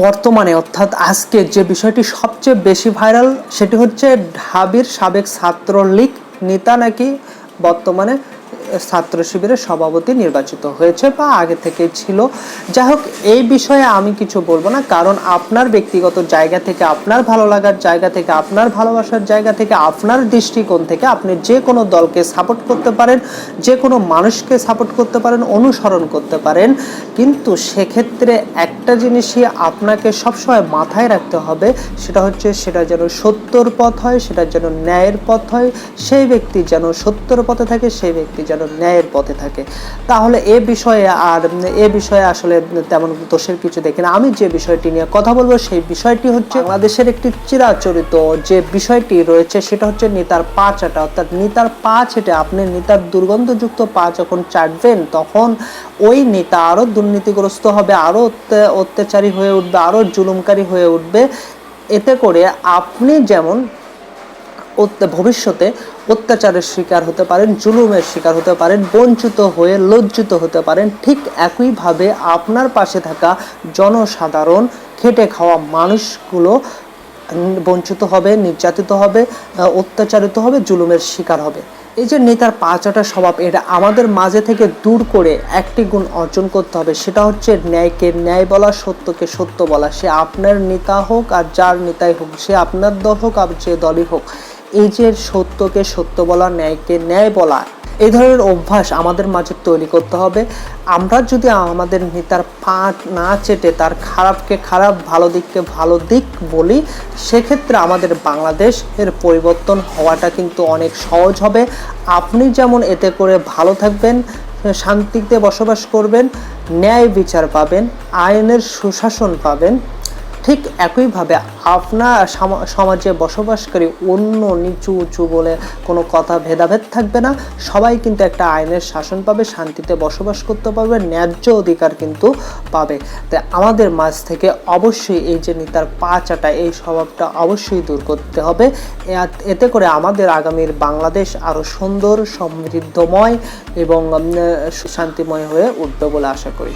বর্তমানে অর্থাৎ আজকে যে বিষয়টি সবচেয়ে বেশি ভাইরাল সেটি হচ্ছে ঢাবির সাবেক ছাত্রলীগ নেতা নাকি বর্তমানে ছাত্র শিবিরের সভাপতি নির্বাচিত হয়েছে বা আগে থেকেই ছিল। যাই হোক, এই বিষয়ে আমি কিছু বলবো না, কারণ আপনার ব্যক্তিগত জায়গা থেকে, আপনার ভালো লাগার জায়গা থেকে, আপনার ভালোবাসার জায়গা থেকে, আপনার দৃষ্টিকোণ থেকে আপনি যে কোনো দলকে সাপোর্ট করতে পারেন, যে কোনো মানুষকে সাপোর্ট করতে পারেন, অনুসরণ করতে পারেন, কিন্তু সেক্ষেত্রে একটা জিনিসই আপনাকে সবসময় মাথায় রাখতে হবে, সেটা হচ্ছে সেটা যেন সত্যর পথ হয়, সেটা যেন ন্যায়ের পথ হয়, সেই ব্যক্তি যেন সত্যর পথে থাকে, সেই ব্যক্তি যেন ন্যায়ের পথে থাকে। তাহলে এ বিষয়ে আসলে তেমন দোষের কিছু দেখি না। আমি যে বিষয়টি নিয়ে কথা বলবো সেই বিষয়টি হচ্ছে বাংলাদেশের একটি চিরাচরিত যে বিষয়টি রয়েছে সেটা হচ্ছে নেতার পা চাটা। অর্থাৎ নেতার পা চেটে আপনি নেতার দুর্গন্ধযুক্ত পা যখন চাটবেন তখন ওই নেতা আরো দুর্নীতিগ্রস্ত হবে, আরো অত্যাচারী হয়ে উঠবে, আরো জুলুমকারী হয়ে উঠবে। এতে করে আপনি যেমন ভবিষ্যতে অত্যাচারের শিকার হতে পারেন, জুলুমের শিকার হতে পারেন, বঞ্চিত হয়ে লজ্জিত হতে পারেন, ঠিক একইভাবে আপনার পাশে থাকা জনসাধারণ, খেটে খাওয়া মানুষগুলো বঞ্চিত হবে, নির্যাতিত হবে, অত্যাচারিত হবে, জুলুমের শিকার হবে। এই যে নেতার পাঁচটা স্বভাব, এটা আমাদের মাঝে থেকে দূর করে একটি গুণ অর্জন করতে হবে, সেটা হচ্ছে ন্যায়কে ন্যায় বলা, সত্যকে সত্য বলা। সে আপনার নেতা হোক আর যার নেতাই হোক, সে আপনার দল হোক আর যে দলই হোক, এই যে সত্যকে সত্য বলা, ন্যায়কে ন্যায় বলা, এই ধরনের অভ্যাস আমাদের মাঝে তৈরি করতে হবে। আমরা যদি আমাদের নেতার পা না চেটে তার খারাপকে খারাপ, ভালো দিককে ভালো দিক বলি, সেক্ষেত্রে আমাদের বাংলাদেশের পরিবর্তন হওয়াটা কিন্তু অনেক সহজ হবে। আপনি যেমন এতে করে ভালো থাকবেন, শান্তিতে বসবাস করবেন, ন্যায় বিচার পাবেন, আইনের সুশাসন পাবেন, ঠিক একইভাবে আপনার সমাজে বসবাসকারী অন্য নিচু উঁচু বলে কোনো কথা ভেদাভেদ থাকবে না। সবাই কিন্তু একটা আইনের শাসন পাবে, শান্তিতে বসবাস করতে পারবে, ন্যায্য অধিকার কিন্তু পাবে। তাই আমাদের মাঝ থেকে অবশ্যই এই যে নেতার পা চাটা, এই স্বভাবটা অবশ্যই দূর করতে হবে। এতে করে আমাদের আগামীর বাংলাদেশ আরও সুন্দর, সমৃদ্ধময় এবং শান্তিময় হয়ে উঠবে বলে আশা করি।